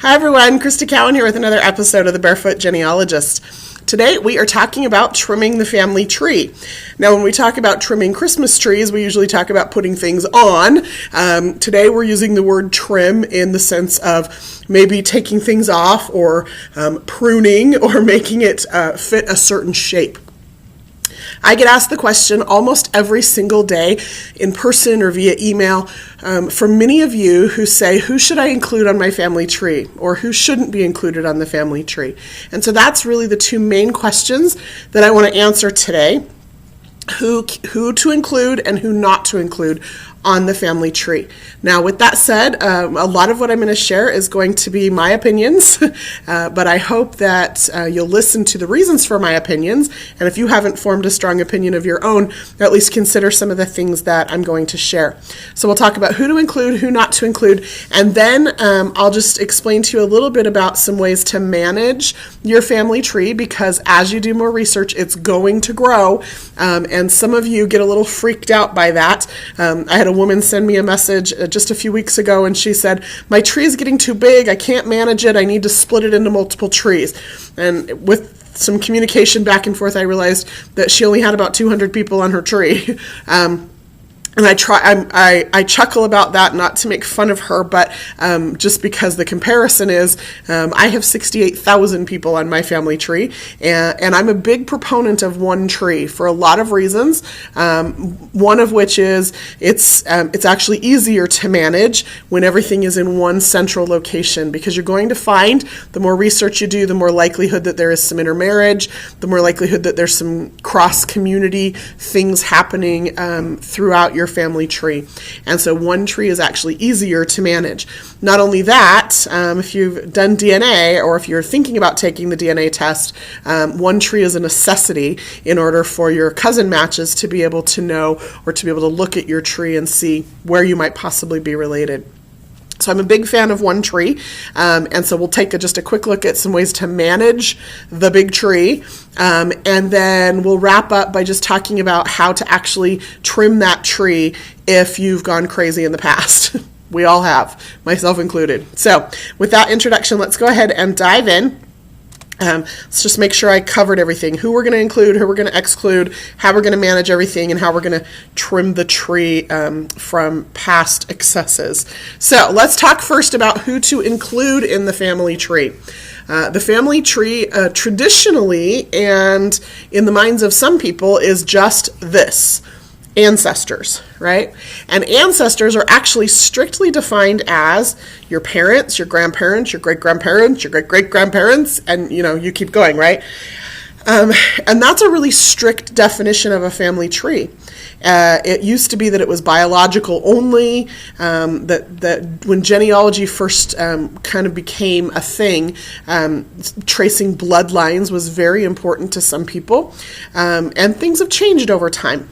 Hi everyone, Crista Cowan here with another episode of the Barefoot Genealogist. Today we are talking about trimming the family tree. Now when we talk about trimming Christmas trees, we usually talk about putting things on. Today we're using the word trim in the sense of maybe taking things off or pruning or making it fit a certain shape. I get asked the question almost every single day in person or via email from many of you who say, who should I include on my family tree, or who shouldn't be included on the family tree? And so that's really the two main questions that I want to answer today. Who to include and who not to include on the family tree. Now, with that said, a lot of what I'm going to share is going to be my opinions, but I hope that you'll listen to the reasons for my opinions, and if you haven't formed a strong opinion of your own, at least consider some of the things that I'm going to share. So we'll talk about who to include, who not to include, and then I'll just explain to you a little bit about some ways to manage your family tree, because as you do more research, it's going to grow, and some of you get a little freaked out by that. I had a woman send me a message just a few weeks ago, and she said, my tree is getting too big, I can't manage it, I need to split it into multiple trees. And with some communication back and forth, I realized that she only had about 200 people on her tree. And I chuckle about that, not to make fun of her, but just because the comparison is, I have 68,000 people on my family tree, and I'm a big proponent of one tree for a lot of reasons. One of which is it's actually easier to manage when everything is in one central location, because you're going to find the more research you do, the more likelihood that there is some intermarriage, the more likelihood that there's some cross-community things happening throughout your family tree. And so one tree is actually easier to manage. Not only that, if you've done DNA or if you're thinking about taking the DNA test, one tree is a necessity in order for your cousin matches to be able to know or to be able to look at your tree and see where you might possibly be related. So I'm a big fan of one tree, and so we'll take just a quick look at some ways to manage the big tree, and then we'll wrap up by just talking about how to actually trim that tree if you've gone crazy in the past. We all have, myself included. So with that introduction, let's go ahead and dive in. Let's just make sure I covered everything, who we're going to include, who we're going to exclude, how we're going to manage everything, and how we're going to trim the tree from past excesses. So let's talk first about who to include in the family tree. The family tree traditionally, and in the minds of some people, is just this. Ancestors, right? And ancestors are actually strictly defined as your parents, your grandparents, your great-grandparents, your great-great-grandparents, and you keep going, right? And that's a really strict definition of a family tree. It used to be that it was biological only, that when genealogy first kind of became a thing, tracing bloodlines was very important to some people, and things have changed over time.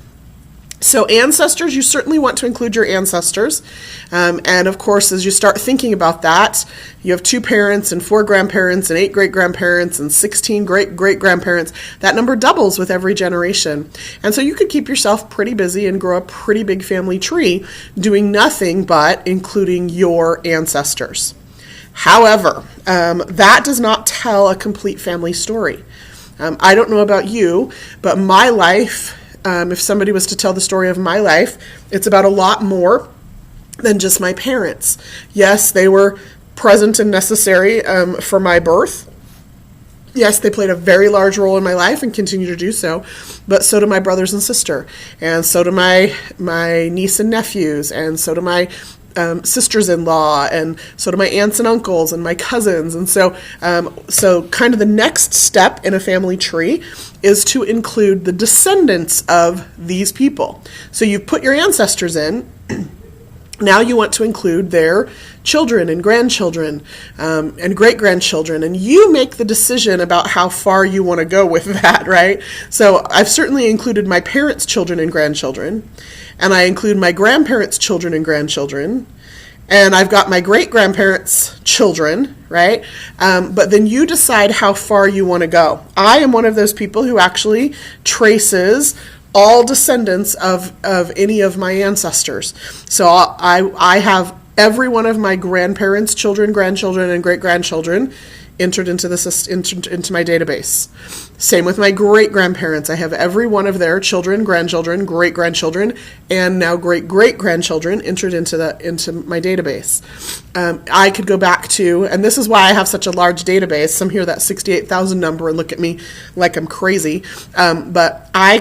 So ancestors, you certainly want to include your ancestors. And of course, as you start thinking about that, you have 2 parents and 4 grandparents and 8 great-grandparents and 16 great-great-grandparents. That number doubles with every generation. And so you could keep yourself pretty busy and grow a pretty big family tree doing nothing but including your ancestors. However, that does not tell a complete family story. I don't know about you, but my life, if somebody was to tell the story of my life, it's about a lot more than just my parents. Yes, they were present and necessary for my birth. Yes, they played a very large role in my life and continue to do so, but so do my brothers and sister, and so do my niece and nephews, and so do my sisters-in-law, and so do my aunts and uncles and my cousins. And so kind of the next step in a family tree is to include the descendants of these people. So you've put your ancestors in. Now you want to include their children and grandchildren and great-grandchildren, and you make the decision about how far you want to go with that, right? So I've certainly included my parents' children and grandchildren, and I include my grandparents' children and grandchildren, and I've got my great-grandparents' children, right? But then you decide how far you want to go. I am one of those people who actually traces all descendants of any of my ancestors. So I have every one of my grandparents, children, grandchildren, and great-grandchildren entered into my database. Same with my great-grandparents. I have every one of their children, grandchildren, great-grandchildren, and now great-great-grandchildren entered into my database. I could go back to, and this is why I have such a large database. Some hear that 68,000 number and look at me like I'm crazy. But I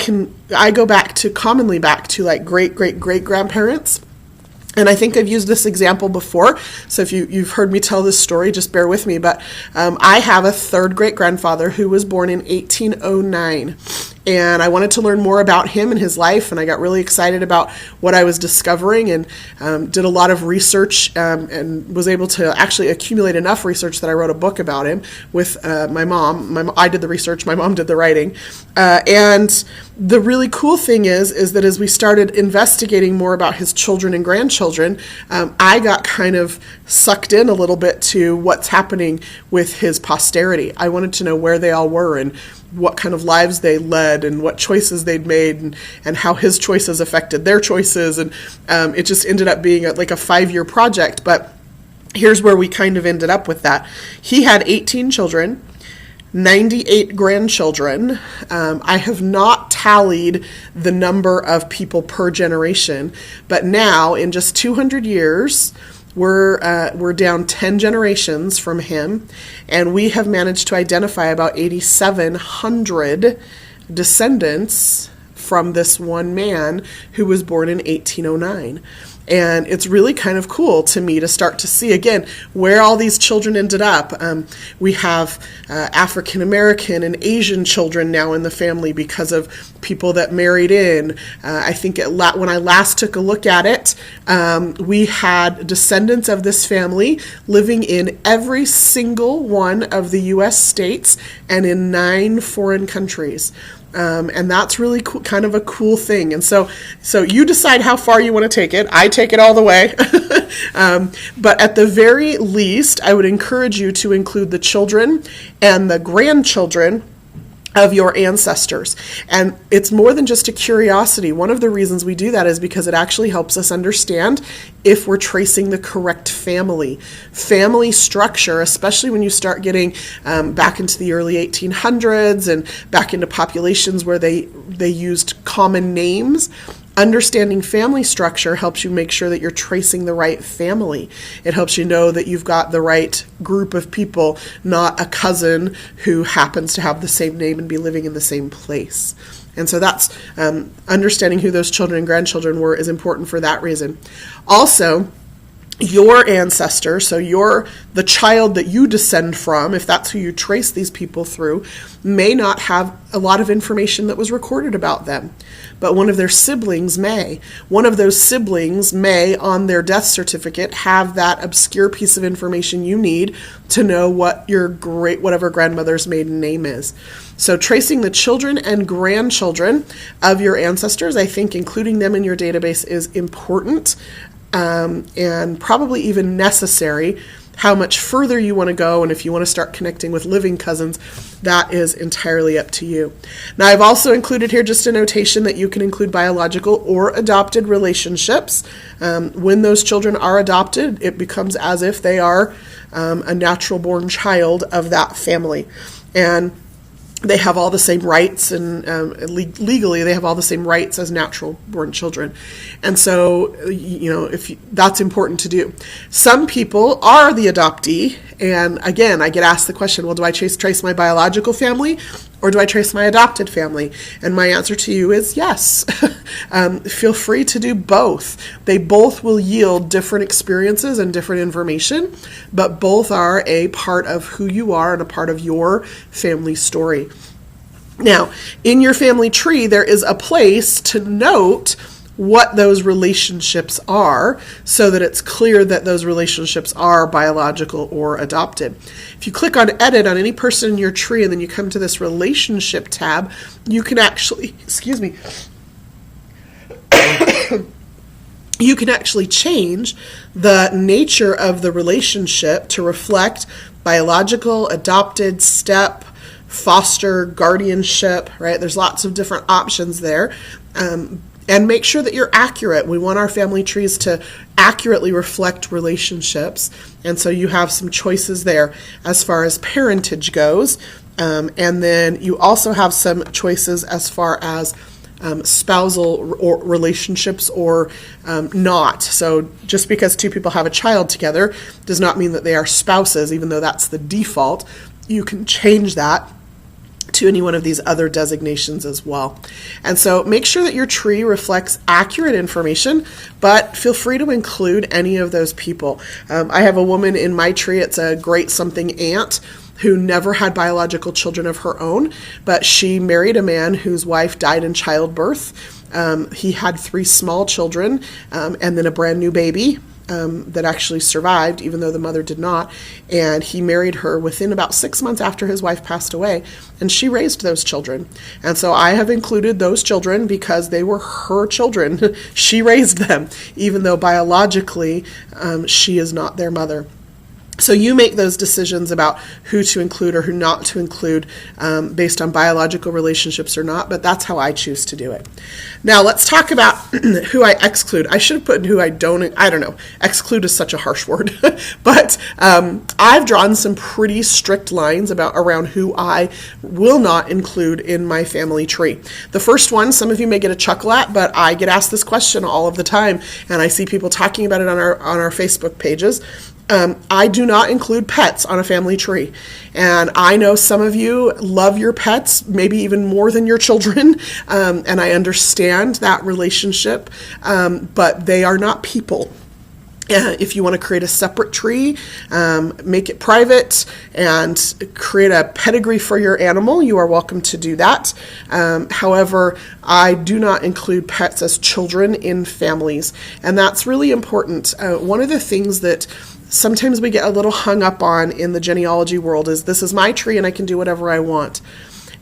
go commonly back to like great-great-great-grandparents. And I think I've used this example before, so if you've heard me tell this story, just bear with me. But I have a third great-grandfather who was born in 1809. And I wanted to learn more about him and his life, and I got really excited about what I was discovering, and did a lot of research, and was able to actually accumulate enough research that I wrote a book about him with my mom. I did the research, my mom did the writing. And the really cool thing is that as we started investigating more about his children and grandchildren, I got kind of sucked in a little bit to what's happening with his posterity. I wanted to know where they all were and what kind of lives they led and what choices they'd made, and how his choices affected their choices. And it just ended up being like a 5-year project. But here's where we kind of ended up with that. He had 18 children, 98 grandchildren. I have not tallied the number of people per generation, but now in just 200 years, we're down 10 generations from him, and we have managed to identify about 8,700 descendants from this one man who was born in 1809. And it's really kind of cool to me to start to see, again, where all these children ended up. We have African American and Asian children now in the family because of people that married in. I think when I last took a look at it, we had descendants of this family living in every single one of the U.S. states and in 9 foreign countries. And that's really cool, kind of a cool thing. And so you decide how far you want to take it. I take it all the way. But at the very least, I would encourage you to include the children and the grandchildren of your ancestors. And it's more than just a curiosity. One of the reasons we do that is because it actually helps us understand if we're tracing the correct family structure, especially when you start getting back into the early 1800s and back into populations where they used common names. Understanding family structure helps you make sure that you're tracing the right family. It helps you know that you've got the right group of people, not a cousin who happens to have the same name and be living in the same place. And so that's understanding who those children and grandchildren were is important for that reason. Also, your ancestor, so the child that you descend from, if that's who you trace these people through, may not have a lot of information that was recorded about them. But one of their siblings may. One of those siblings may, on their death certificate, have that obscure piece of information you need to know what your whatever grandmother's maiden name is. So tracing the children and grandchildren of your ancestors, I think including them in your database is important. And probably even necessary. How much further you want to go, and if you want to start connecting with living cousins, that is entirely up to you. Now, I've also included here just a notation that you can include biological or adopted relationships. When those children are adopted, it becomes as if they are a natural-born child of that family. And they have all the same rights, and legally they have all the same rights as natural-born children. And so, that's important to do. Some people are the adoptee, and again, I get asked the question, well, do I trace my biological family, or do I trace my adopted family? And my answer to you is yes. Feel free to do both. They both will yield different experiences and different information, but both are a part of who you are and a part of your family story. Now, in your family tree, there is a place to note what those relationships are so that it's clear that those relationships are biological or adopted. If you click on edit on any person in your tree and then you come to this relationship tab, you can actually, you can actually change the nature of the relationship to reflect biological, adopted, step, foster, guardianship, right? There's lots of different options there. And make sure that you're accurate. We want our family trees to accurately reflect relationships. And so you have some choices there as far as parentage goes. And then you also have some choices as far as spousal or relationships or not. So just because two people have a child together does not mean that they are spouses, even though that's the default. You can change that to any one of these other designations as well. And so make sure that your tree reflects accurate information, but feel free to include any of those people. I have a woman in my tree, it's a great something aunt, who never had biological children of her own, but she married a man whose wife died in childbirth. He had 3 small children and then a brand new baby that actually survived, even though the mother did not. And he married her within about 6 months after his wife passed away, and she raised those children. And so I have included those children because they were her children. She raised them, even though biologically she is not their mother. So you make those decisions about who to include or who not to include based on biological relationships or not, but that's how I choose to do it. Now let's talk about who I exclude. I should have put who I don't, I don't know. Exclude is such a harsh word, but I've drawn some pretty strict lines around who I will not include in my family tree. The first one, some of you may get a chuckle at, but I get asked this question all of the time, and I see people talking about it on our Facebook pages. I do not include pets on a family tree. And I know some of you love your pets, maybe even more than your children, and I understand that relationship, but they are not people. If you want to create a separate tree, make it private and create a pedigree for your animal, you are welcome to do that. However, I do not include pets as children in families, and that's really important. One of the things that sometimes we get a little hung up on in the genealogy world is this is my tree and I can do whatever I want.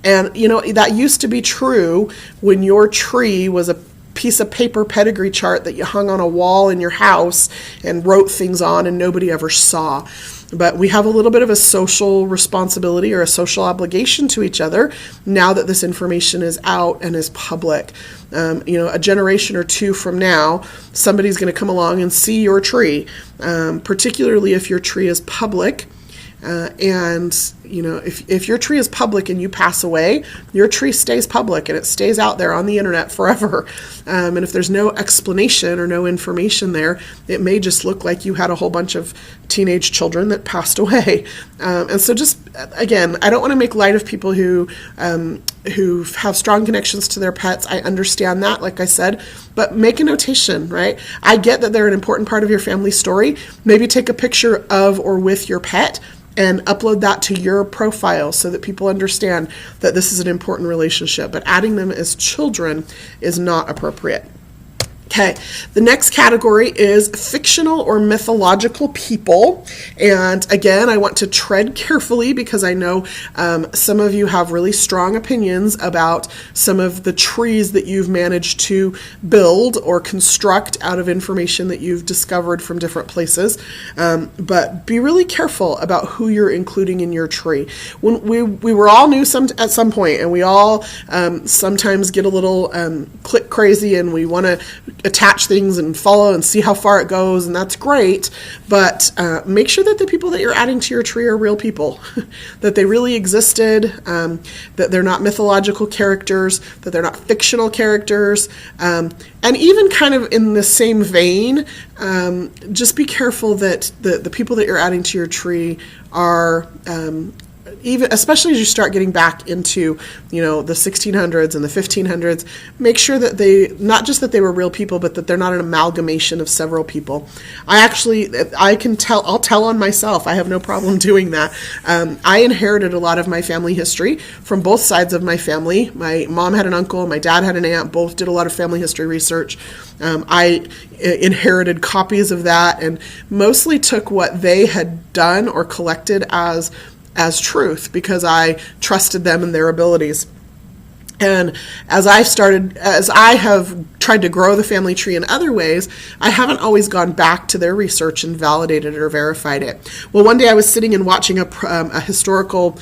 And, you know, that used to be true when your tree was a piece of paper pedigree chart that you hung on a wall in your house and wrote things on and nobody ever saw. But we have a little bit of a social responsibility or a social obligation to each other now that this information is out and is public. A generation or two from now, somebody's going to come along and see your tree, particularly if your tree is public. If your tree is public and you pass away, your tree stays public and it stays out there on the internet forever. And if there's no explanation or no information there, it may just look like you had a whole bunch of teenage children that passed away. And so just, again, I don't want to make light of people who have strong connections to their pets. I understand that, like I said, but make a notation, right? I get that they're an important part of your family story. Maybe take a picture of or with your pet and upload that to your profile so that people understand that this is an important relationship. But adding them as children is not appropriate. Okay, the next category is fictional or mythological people. And again, I want to tread carefully because I know some of you have really strong opinions about some of the trees that you've managed to build or construct out of information that you've discovered from different places. But be really careful about who you're including in your tree. When we were all new at some point, and we all sometimes get a little click crazy and we want to attach things and follow and see how far it goes, and that's great, but make sure that the people that you're adding to your tree are real people, that they really existed, that they're not mythological characters, that they're not fictional characters, and even kind of in the same vein, just be careful that the people that you're adding to your tree are even, especially as you start getting back into, the 1600s and the 1500s, make sure that they, not just that they were real people, but that they're not an amalgamation of several people. I'll tell on myself. I have no problem doing that. I inherited a lot of my family history from both sides of my family. My mom had an uncle, my dad had an aunt, both did a lot of family history research. I inherited copies of that and mostly took what they had done or collected as truth because I trusted them and their abilities. And as I have tried to grow the family tree in other ways, I haven't always gone back to their research and validated it or verified it. Well, one day I was sitting and watching a historical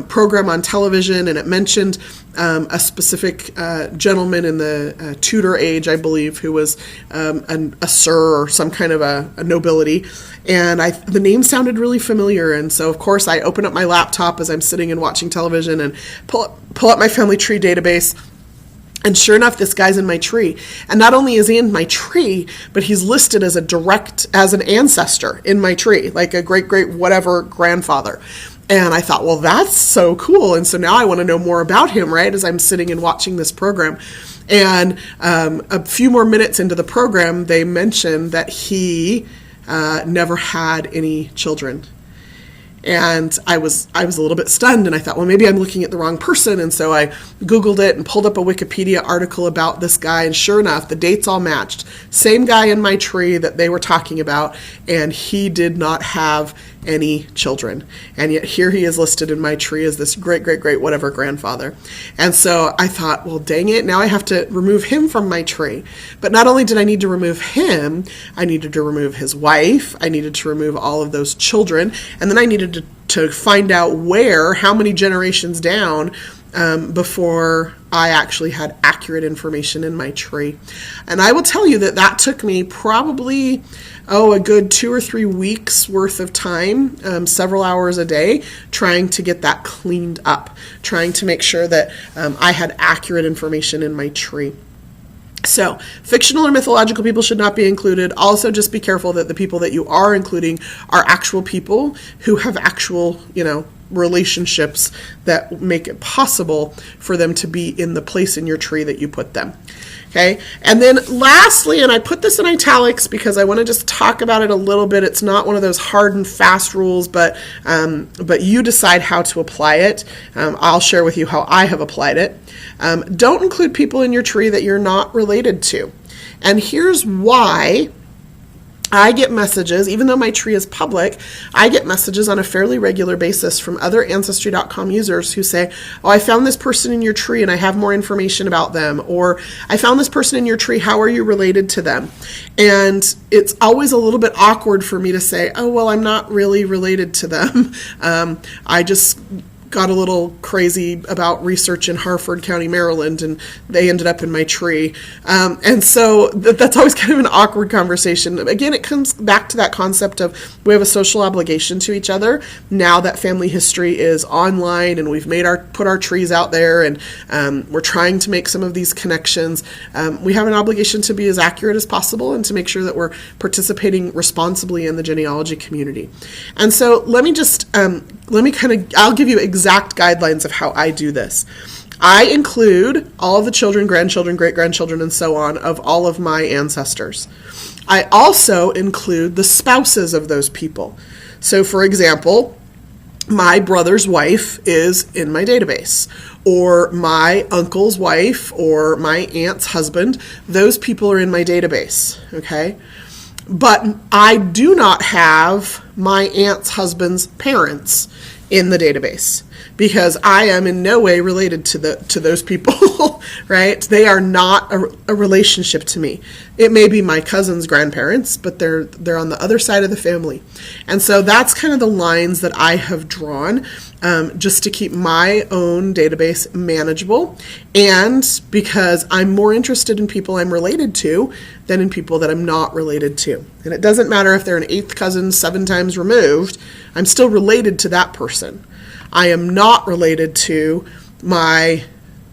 program on television, and it mentioned a specific gentleman in the Tudor age, I believe, who was a sir or some kind of a nobility. And the name sounded really familiar. And so, of course, I open up my laptop as I'm sitting and watching television and pull up my family tree database. And sure enough, this guy's in my tree. And not only is he in my tree, but he's listed as an ancestor in my tree, like a great whatever grandfather. And I thought, well, that's so cool. And so now I want to know more about him, right, as I'm sitting and watching this program. And a few more minutes into the program, they mentioned that he never had any children. And I was a little bit stunned, and I thought, well, maybe I'm looking at the wrong person. And so I Googled it and pulled up a Wikipedia article about this guy, and sure enough, the dates all matched. Same guy in my tree that they were talking about, and he did not have any children. And yet here he is listed in my tree as this great whatever grandfather. And so I thought, well, dang it, now I have to remove him from my tree. But not only did I need to remove him, I needed to remove his wife, I needed to remove all of those children, and then I needed to find out how many generations down before I actually had accurate information in my tree. And I will tell you that took me probably, a good 2 or 3 weeks worth of time, several hours a day, trying to get that cleaned up, trying to make sure that I had accurate information in my tree. So, fictional or mythological people should not be included. Also, just be careful that the people that you are including are actual people who have actual, relationships that make it possible for them to be in the place in your tree that you put them. Okay, and then lastly, and I put this in italics because I want to just talk about it a little bit. It's not one of those hard and fast rules, but you decide how to apply it. I'll share with you how I have applied it. Don't include people in your tree that you're not related to. And here's why. I get messages, even though my tree is public, I get messages on a fairly regular basis from other Ancestry.com users who say, oh, I found this person in your tree and I have more information about them. Or I found this person in your tree, how are you related to them? And it's always a little bit awkward for me to say, oh, well, I'm not really related to them. I just got a little crazy about research in Harford County, Maryland, and they ended up in my tree. And so that's always kind of an awkward conversation. Again, it comes back to that concept of we have a social obligation to each other. Now that family history is online and we've put our trees out there and we're trying to make some of these connections, we have an obligation to be as accurate as possible and to make sure that we're participating responsibly in the genealogy community. And so I'll give you exact guidelines of how I do this. I include all of the children, grandchildren, great-grandchildren, and so on of all of my ancestors. I also include the spouses of those people. So, for example, my brother's wife is in my database, or my uncle's wife, or my aunt's husband. Those people are in my database, okay? But I do not have my aunt's husband's parents in the database because I am in no way related to those people, right? They are not a relationship to me. It may be my cousin's grandparents, but they're on the other side of the family. And so that's kind of the lines that I have drawn just to keep my own database manageable, and because I'm more interested in people I'm related to than in people that I'm not related to. And it doesn't matter if they're an 8th cousin 7 times removed, I'm still related to that person. I am not related to my,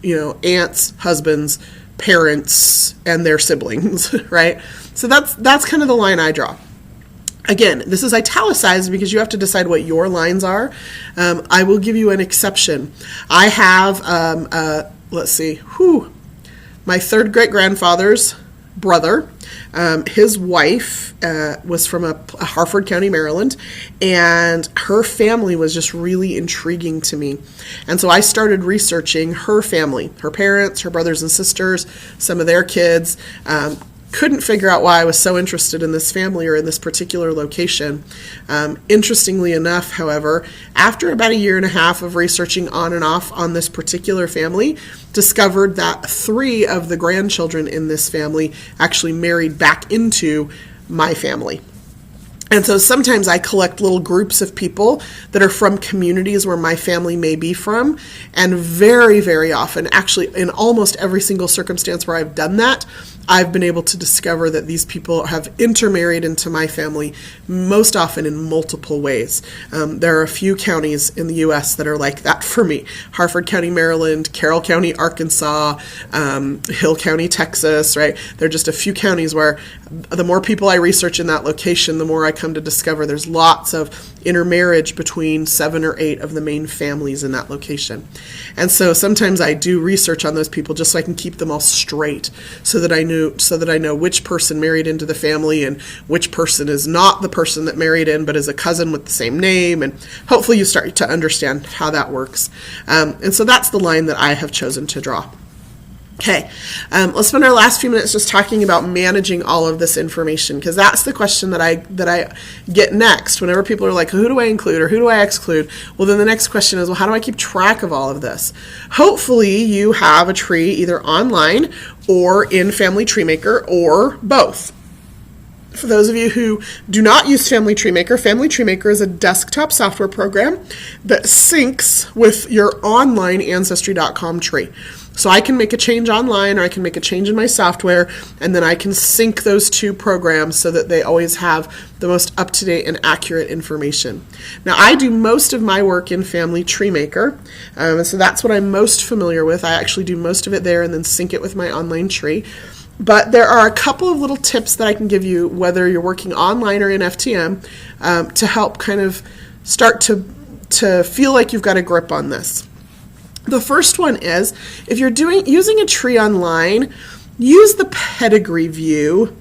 aunt's husband's parents and their siblings, right? So that's kind of the line I draw. Again, this is italicized because you have to decide what your lines are. I will give you an exception. I have, my 3rd great-grandfather's brother. His wife was from Harford County, Maryland, and her family was just really intriguing to me. And so I started researching her family, her parents, her brothers and sisters, some of their kids, couldn't figure out why I was so interested in this family or in this particular location. Interestingly enough, however, after about a year and a half of researching on and off on this particular family, discovered that 3 of the grandchildren in this family actually married back into my family. And so sometimes I collect little groups of people that are from communities where my family may be from, and very, very often, actually in almost every single circumstance where I've done that, I've been able to discover that these people have intermarried into my family, most often in multiple ways. There are a few counties in the U.S. that are like that for me. Harford County, Maryland, Carroll County, Arkansas, Hill County, Texas, right? There are just a few counties where the more people I research in that location, the more I come to discover there's lots of intermarriage between 7 or 8 of the main families in that location. And so sometimes I do research on those people just so I can keep them all straight, so that I know which person married into the family and which person is not the person that married in but is a cousin with the same name, and hopefully you start to understand how that works. And so that's the line that I have chosen to draw. Okay, let's spend our last few minutes just talking about managing all of this information, because that's the question that I get next whenever people are like, who do I include or who do I exclude? Well, then the next question is, well, how do I keep track of all of this? Hopefully you have a tree either online or in Family Tree Maker or both. For those of you who do not use Family Tree Maker is a desktop software program that syncs with your online Ancestry.com tree. So I can make a change online, or I can make a change in my software, and then I can sync those 2 programs so that they always have the most up-to-date and accurate information. Now, I do most of my work in Family Tree Maker, so that's what I'm most familiar with. I actually do most of it there and then sync it with my online tree. But there are a couple of little tips that I can give you, whether you're working online or in FTM, to help kind of start to feel like you've got a grip on this. The first one is, if you're using a tree online, use the pedigree view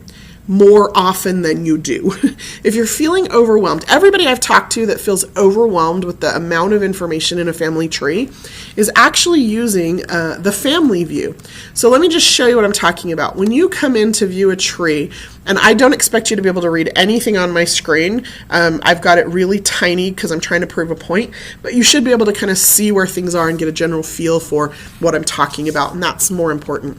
more often than you do. If you're feeling overwhelmed, everybody I've talked to that feels overwhelmed with the amount of information in a family tree is actually using the family view. So let me just show you what I'm talking about. When you come in to view a tree, and I don't expect you to be able to read anything on my screen. I've got it really tiny because I'm trying to prove a point, but you should be able to kind of see where things are and get a general feel for what I'm talking about, and that's more important.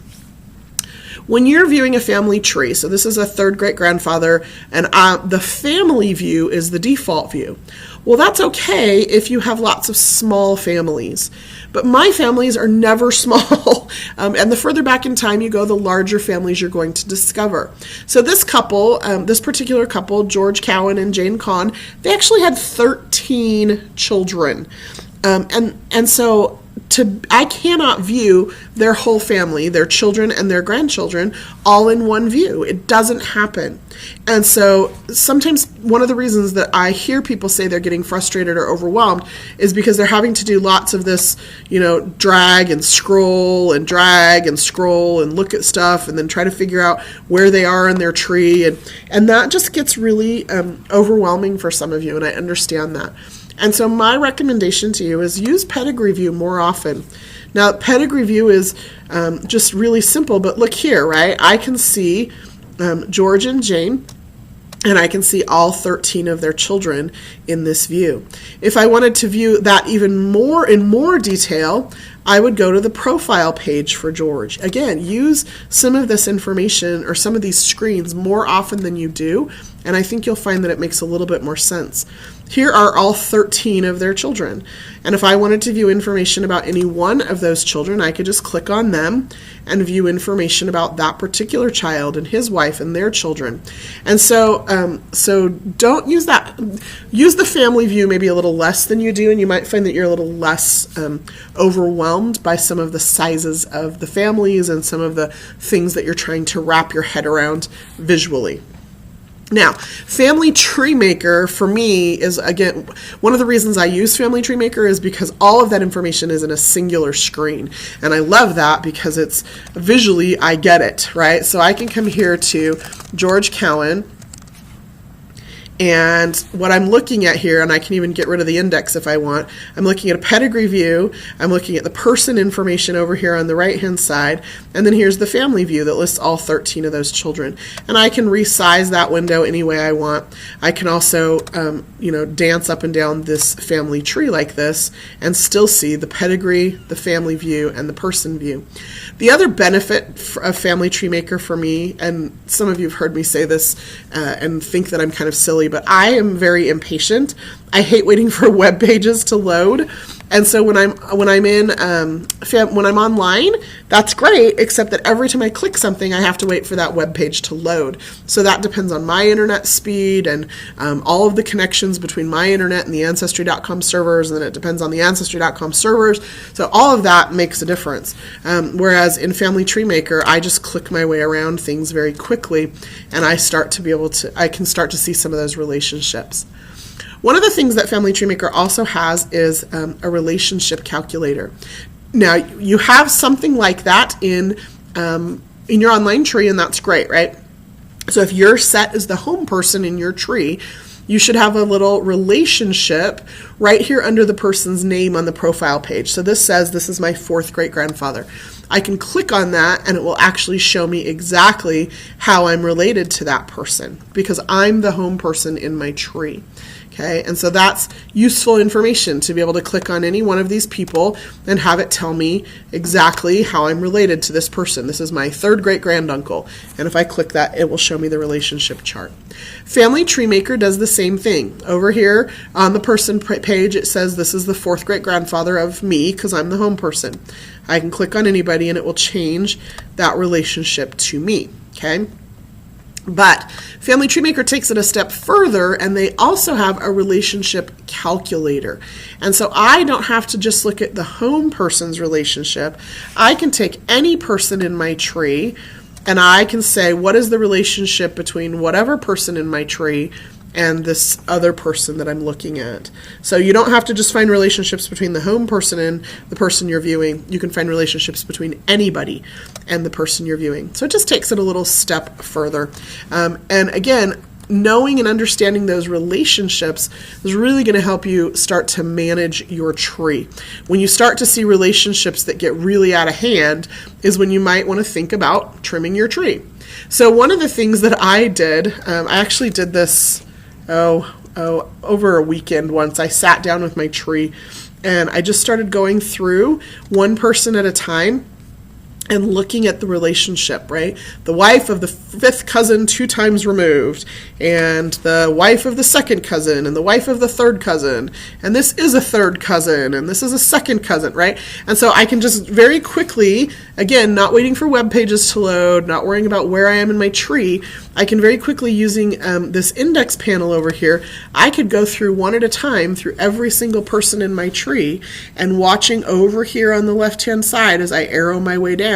When you're viewing a family tree, so this is a 3rd great-grandfather, and the family view is the default view. Well, that's okay if you have lots of small families, but my families are never small, and the further back in time you go, the larger families you're going to discover. So this couple, this particular couple, George Cowan and Jane Kahn, they actually had 13 children, and so I cannot view their whole family, their children and their grandchildren, all in one view. It doesn't happen. And so sometimes one of the reasons that I hear people say they're getting frustrated or overwhelmed is because they're having to do lots of this, drag and scroll and look at stuff and then try to figure out where they are in their tree. And that just gets really overwhelming for some of you, and I understand that. And so my recommendation to you is use Pedigree View more often. Now, Pedigree View is just really simple, but look here, right? I can see George and Jane, and I can see all 13 of their children in this view. If I wanted to view that even more in more detail, I would go to the profile page for George. Again, use some of this information or some of these screens more often than you do, and I think you'll find that it makes a little bit more sense. Here are all 13 of their children, and if I wanted to view information about any one of those children, I could just click on them and view information about that particular child and his wife and their children. And so don't use that. Use the family view maybe a little less than you do, and you might find that you're a little less overwhelmed by some of the sizes of the families and some of the things that you're trying to wrap your head around visually. Now, Family Tree Maker for me is, again, one of the reasons I use Family Tree Maker is because all of that information is in a singular screen. And I love that because it's visually, I get it, right? So I can come here to George Cowan, And what I'm looking at here, and I can even get rid of the index if I want, I'm looking at a pedigree view, I'm looking at the person information over here on the right-hand side, and then here's the family view that lists all 13 of those children. And I can resize that window any way I want. I can also, dance up and down this family tree like this and still see the pedigree, the family view, and the person view. The other benefit of Family Tree Maker for me, and some of you have heard me say this and think that I'm kind of silly, but I am very impatient. I hate waiting for web pages to load. And so when I'm online, that's great, except that every time I click something, I have to wait for that web page to load. So that depends on my internet speed and all of the connections between my internet and the Ancestry.com servers, and then it depends on the Ancestry.com servers. So all of that makes a difference. Whereas in Family Tree Maker, I just click my way around things very quickly, and I can start to see some of those relationships. One of the things that Family Tree Maker also has is a relationship calculator. Now, you have something like that in your online tree, and that's great, right? So if you're set as the home person in your tree, you should have a little relationship right here under the person's name on the profile page. So this says, this is my 4th great-grandfather. I can click on that and it will actually show me exactly how I'm related to that person because I'm the home person in my tree. Okay, and so that's useful information to be able to click on any one of these people and have it tell me exactly how I'm related to this person. This is my 3rd great-granduncle, and if I click that, it will show me the relationship chart. Family Tree Maker does the same thing. Over here on the person page, it says this is the 4th great-grandfather of me because I'm the home person. I can click on anybody and it will change that relationship to me, okay? But Family Tree Maker takes it a step further, and they also have a relationship calculator. And so I don't have to just look at the home person's relationship. I can take any person in my tree, and I can say, what is the relationship between whatever person in my tree and this other person that I'm looking at. So you don't have to just find relationships between the home person and the person you're viewing. You can find relationships between anybody and the person you're viewing. So it just takes it a little step further. And again, knowing and understanding those relationships is really going to help you start to manage your tree. When you start to see relationships that get really out of hand is when you might want to think about trimming your tree. So one of the things that I did, I actually did this over a weekend once. I sat down with my tree and I just started going through one person at a time and looking at the relationship, right? The wife of the 5th cousin 2 times removed, and the wife of the 2nd cousin, and the wife of the 3rd cousin, and this is a 3rd cousin, and this is a 2nd cousin, right? And so I can just very quickly, again, not waiting for web pages to load, not worrying about where I am in my tree, I can very quickly, using this index panel over here, I could go through one at a time through every single person in my tree, and watching over here on the left-hand side as I arrow my way down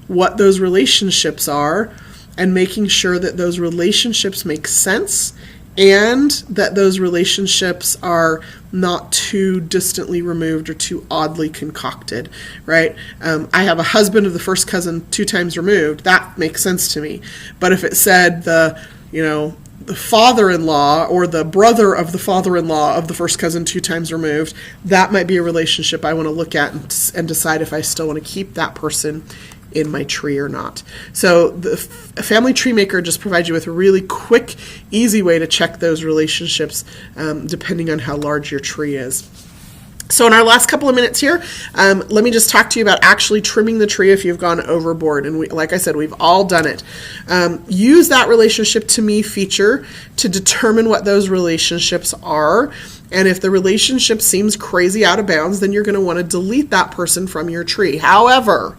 what those relationships are, and making sure that those relationships make sense and that those relationships are not too distantly removed or too oddly concocted, right? I have a husband of the 1st cousin 2 times removed. That makes sense to me. But if it said the father-in-law or the brother of the father-in-law of the 1st cousin 2 times removed, that might be a relationship I want to look at and decide if I still want to keep that person in my tree or not. So the Family Tree Maker just provides you with a really quick, easy way to check those relationships depending on how large your tree is. So in our last couple of minutes here, let me just talk to you about actually trimming the tree if you've gone overboard. And like I said, we've all done it. Use that relationship to me feature to determine what those relationships are. And if the relationship seems crazy out of bounds, then you're going to want to delete that person from your tree. However,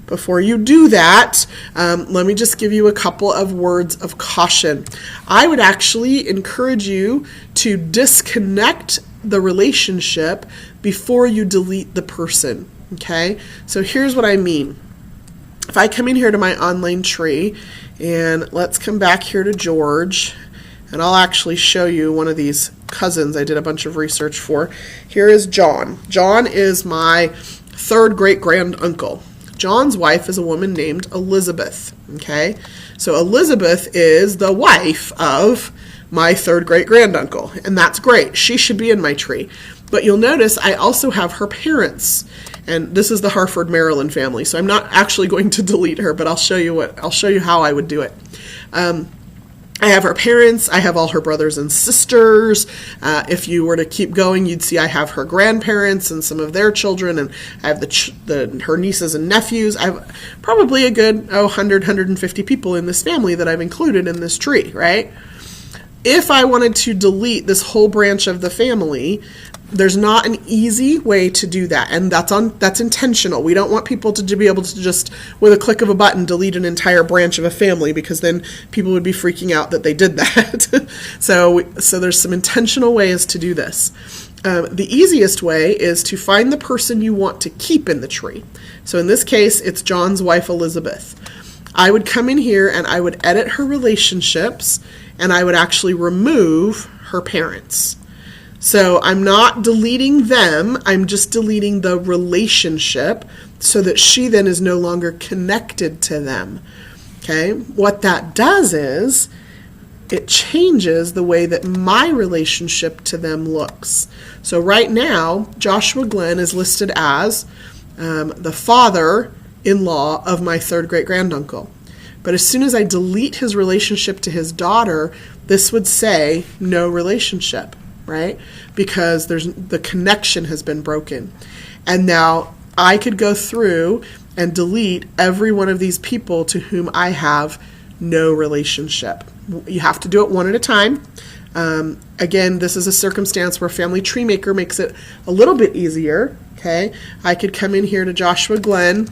before you do that, let me just give you a couple of words of caution. I would actually encourage you to disconnect the relationship before you delete the person, okay? So here's what I mean. If I come in here to my online tree, and let's come back here to George, and I'll actually show you one of these cousins I did a bunch of research for. Here is John. John is my 3rd great-granduncle. John's wife is a woman named Elizabeth, okay? So Elizabeth is the wife of my third great granduncle, and that's great. She should be in my tree. But you'll notice I also have her parents, and this is the Harford, Maryland family. So I'm not actually going to delete her, but I'll show you how I would do it. I have her parents, I have all her brothers and sisters. If you were to keep going, you'd see I have her grandparents and some of their children, and I have her nieces and nephews. I have probably a good 100, 150 people in this family that I've included in this tree, right? If I wanted to delete this whole branch of the family, there's not an easy way to do that, and that's intentional. We don't want people to be able to just, with a click of a button, delete an entire branch of a family, because then people would be freaking out that they did that. So there's some intentional ways to do this. The easiest way is to find the person you want to keep in the tree. So in this case, it's John's wife, Elizabeth. I would come in here and I would edit her relationships, and I would actually remove her parents. So I'm not deleting them, I'm just deleting the relationship so that she then is no longer connected to them. Okay? What that does is it changes the way that my relationship to them looks. So right now, Joshua Glenn is listed as the father-in-law of my third great-granduncle. But as soon as I delete his relationship to his daughter, this would say no relationship. Right? Because the connection has been broken. And now I could go through and delete every one of these people to whom I have no relationship. You have to do it one at a time. Again, this is a circumstance where Family Tree Maker makes it a little bit easier. Okay, I could come in here to Joshua Glenn,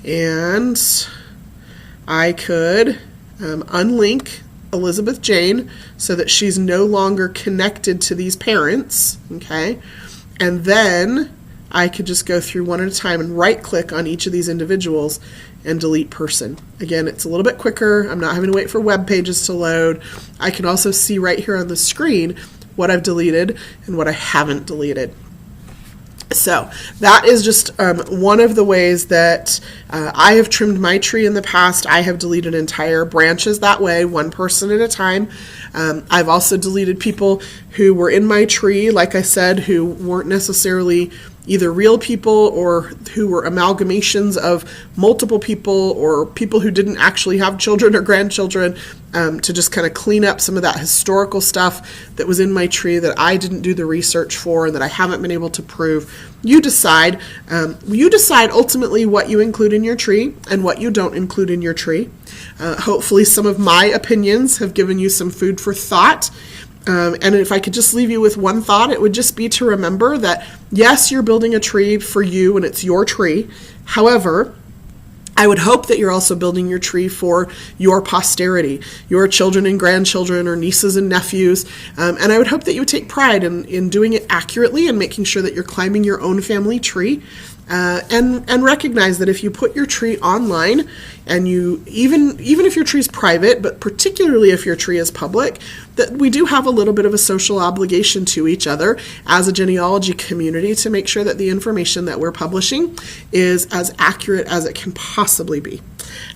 and I could unlink Elizabeth Jane so that she's no longer connected to these parents, okay? And then I could just go through one at a time and right-click on each of these individuals and delete person. Again, it's a little bit quicker. I'm not having to wait for web pages to load. I can also see right here on the screen what I've deleted and what I haven't deleted. So that is just one of the ways that I have trimmed my tree in the past. I have deleted entire branches that way, one person at a time. I've also deleted people who were in my tree, like I said, who weren't necessarily either real people or who were amalgamations of multiple people or people who didn't actually have children or grandchildren, to just kind of clean up some of that historical stuff that was in my tree that I didn't do the research for and that I haven't been able to prove. You decide. You decide ultimately what you include in your tree and what you don't include in your tree. Hopefully some of my opinions have given you some food for thought. And if I could just leave you with one thought, it would just be to remember that, yes, you're building a tree for you and it's your tree. However, I would hope that you're also building your tree for your posterity, your children and grandchildren or nieces and nephews. And I would hope that you would take pride in doing it accurately and making sure that you're climbing your own family tree. And recognize that if you put your tree online, and you even if your tree is private, but particularly if your tree is public, that we do have a little bit of a social obligation to each other as a genealogy community to make sure that the information that we're publishing is as accurate as it can possibly be.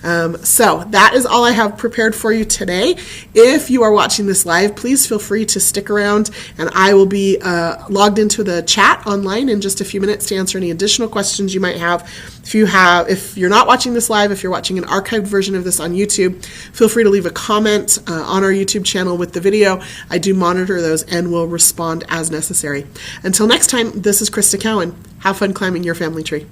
So that is all I have prepared for you today. If you are watching this live, please feel free to stick around, and I will be logged into the chat online in just a few minutes to answer any additional questions you might have. If you're not watching this live, if you're watching an archived version of this on YouTube, feel free to leave a comment on our YouTube channel with the video. I do monitor those and will respond as necessary. Until next time, this is Crista Cowan. Have fun climbing your family tree.